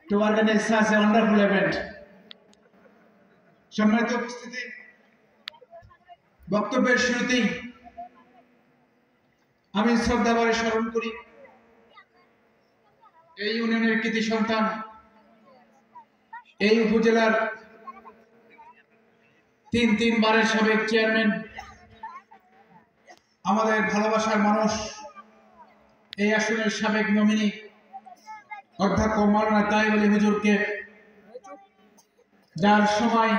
to organize such a wonderful event. সম্মানিত উপস্থিতি, বক্তব্যের শুরুতেই আমি শ্রদ্ধাভরে স্মরণ করি এই ইউনিয়নের কৃতি সন্তান, এই উপজেলার তিনবারের সাবেক চেয়ারম্যান, আমাদের ভালোবাসার মানুষ, এই আসনের সাবেক নমিনি অধ্যক্ষ মাওলানা তায়েব আলী হুজুরকে, যার সময়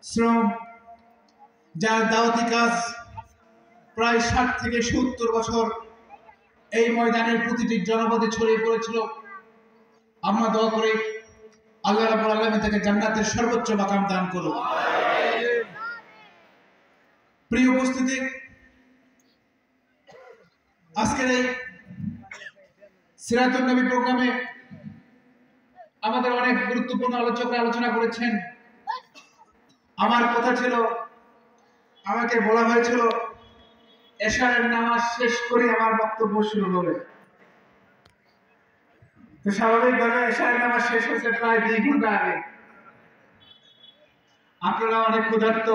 শ্রম, যার দাওয়াতি কাজ প্রায় 60 থেকে 70 বছর এই ময়দানের প্রতিটি জনপদে ছড়িয়ে পড়েছিল। আমরা দোয়া করি আল্লাহ রাব্বুল আলামিন তাকে জান্নাতের সর্বোচ্চ মাকাম দান করুন। প্রিয় উপস্থিতি, আজকের এই সিরাতুন নবী প্রোগ্রামে আমাদের অনেক গুরুত্বপূর্ণ আলোচকরা আলোচনা করেছেন। আমার কথা ছিল, আমাকে বলা হয়েছিল এশারের নামাজ শেষ করে আমার বক্তব্য শুরু হবে। তো স্বাভাবিকভাবে এশারের নামাজ শেষ হয়েছে প্রায় 2 ঘন্টা আগে। আপনারা অনেক ক্ষুধার্ত,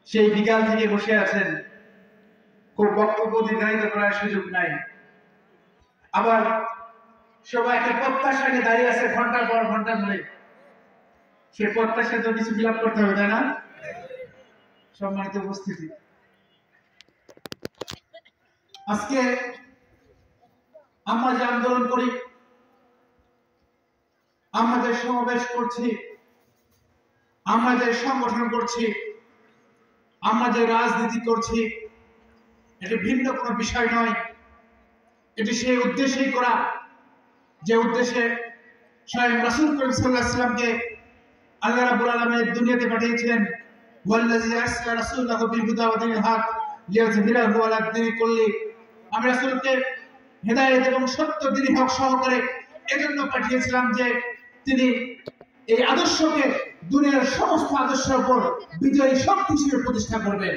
সেই বিকাল থেকে বসে আছেন, খুব বক্তব্য দীর্ঘায়িত করার সুযোগ নাই। আবার সবাইকে প্রত্যাশা নিয়ে দাঁড়িয়ে আছে ঘন্টার পর ঘন্টা ধরে। সে প্রত্যাশা তো কিছু ফিল আপ করতে হবে, তাই না? সম্মানিত উপস্থিতি, আজকে আমরা যে আন্দোলন করি, আমরা যে সমাবেশ করছি, আমরা যে সংগঠন করছি, আমরা যে রাজনীতি করছি, এটি ভিন্ন কোনো বিষয় নয়। এটি সেই উদ্দেশ্যেই করা যে উদ্দেশ্যে স্বয়ং রাসূল করিম সাল্লাল্লাহু আলাইহি ওয়াসাল্লামকে আল্লাহ রাব্বুল আলামিন দুনিয়াতে পাঠিয়েছিলেন। ওয়াল্লাযী আরসালা রাসূলাহু বিল হুদা ওয়া দীনিল হক লিইয়ুযহিরাহু আলা দ্বীনি কুল্লি। আমি রাসূলকে হেদায়েত এবং সত্য দ্বীনি হক সহকারে এজন্য পাঠিয়েছিলাম যে তিনি এই আদর্শকে দুনিয়ার সমস্ত আদর্শের উপর বিজয়ী শক্তি হিসেবে প্রতিষ্ঠা করবেন।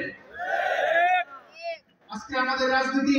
আজকে আমাদের রাজনীতি